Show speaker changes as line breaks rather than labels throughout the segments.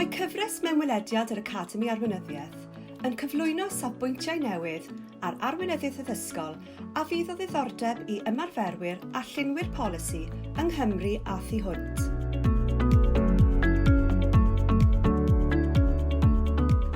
Mae cyfres mewnwelediad yr Academi Arweinyddiaeth yn cyflwyno safbwyntiau newydd ar arweinyddiaeth addysgol a fydd o ddiddordeb i ymarferwyr a llunwyr polisi yng Nghymru a thu hwnt.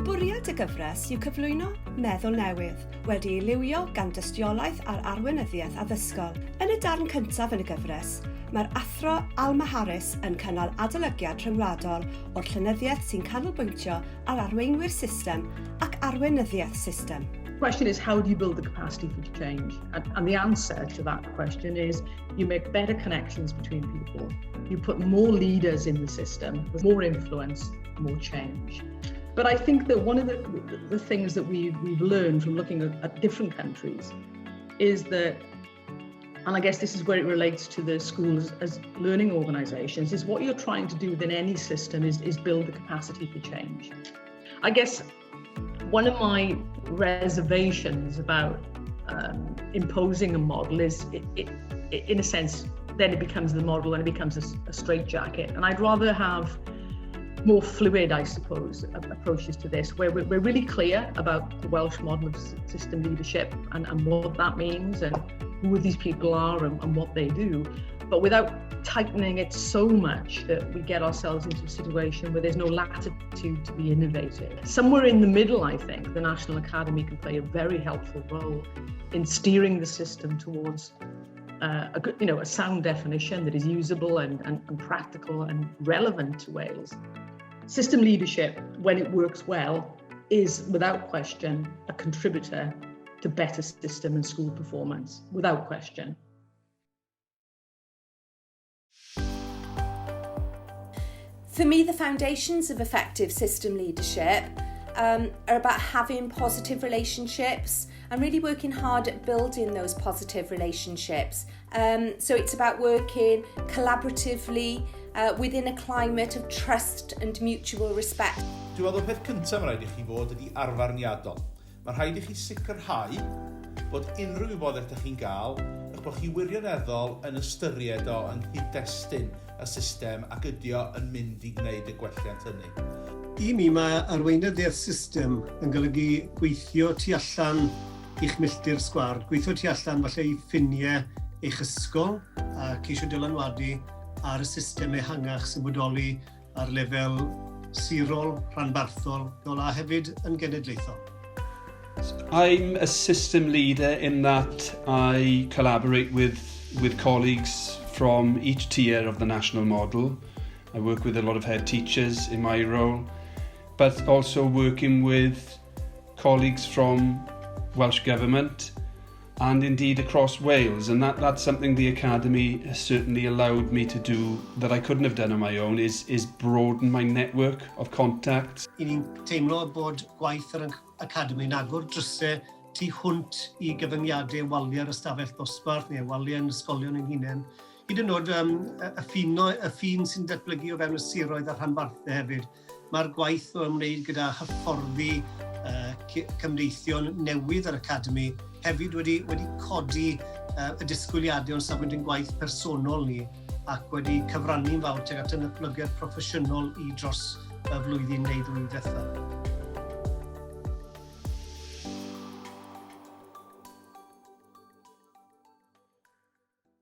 Bwriad y gyfres yw cyflwyno meddwl newydd wedi'i liwio gan dystiolaeth ar arweinyddiaeth addysgol. Yn y darn cyntaf yn y gyfres, mae'r athro Alma Harris yn cynnal adolygiad rhyngwladol o'r llenyddiaeth sy'n canolbwyntio ar arweinwyr system ac arweinyddiaeth system.
The question is, how do you build the capacity for change? And the answer to that question is, you make better connections between people. You put more leaders in the system, with more influence, more change. But I think that one of the things that we've learned from looking at different countries is that, and I guess this is where it relates to the schools as learning organisations, is what you're trying to do within any system is build the capacity for change. I guess one of my reservations about imposing a model is, it in a sense, then it becomes the model and it becomes a straitjacket. And I'd rather have more fluid, I suppose, approaches to this, where we're really clear about the Welsh model of system leadership and what that means and who these people are and what they do, but without tightening it so much that we get ourselves into a situation where there's no latitude to be innovative. Somewhere in the middle, I think, the National Academy can play a very helpful role in steering the system towards a sound definition that is usable and practical and relevant to Wales. System leadership, when it works well, is without question a contributor to better system and school performance, without question.
For me, the foundations of effective system leadership are about having positive relationships and really working hard at building those positive relationships. So it's about working collaboratively within a climate of trust and mutual respect.
Dwi'n meddwl peth cyntaf mae'n rhaid i chi fod ydi arfarniadol. Mae'n rhaid i chi sicrhau bod unrhyw wybodaeth ydych chi'n gael, eich bod chi wirioneddol yn ystyried o yn cyd-destun y system ac ydi o yn mynd i gwneud y gwelliant hynny.
I mi mae arweinyddiaeth system yn golygu gweithio tu allan i'ch milltir sgwâr, gweithio tu allan falle i ffiniau eich ysgol a ceisio dylanwadu ar y system ehangach sy'n bodoli ar lefel sirol, rhanbarthol, a hefyd yn genedlaethol.
I'm a system leader in that I collaborate with colleagues from each tier of the national model. I work with a lot of head teachers in my role, but also working with colleagues from Welsh Government and indeed across Wales, and that's something the Academy has certainly allowed me to do that I couldn't have done on my own, is broaden my network of contacts.
I ni'n teimlo bod gwaith yr Academy yn agor drysau tu hwnt i gyfyngiadau waliau'r ystafell dosbarth neu waliau yn ysgolion ein hunain. Hyd yn oed y ffin sy'n datblygu o fewn y siroedd a rhanbarthau hefyd. Mae'r gwaith o ymwneud gyda hyfforddi cymdeithion newydd yr Academy hefyd wedi codi y disgwyliadau o'n safbwynt yn gwaith personol ni ac wedi cyfrannu'n fawr tuag at y natblygiad proffesiynol i dros y flwyddyn neu ddwy ddiwethaf.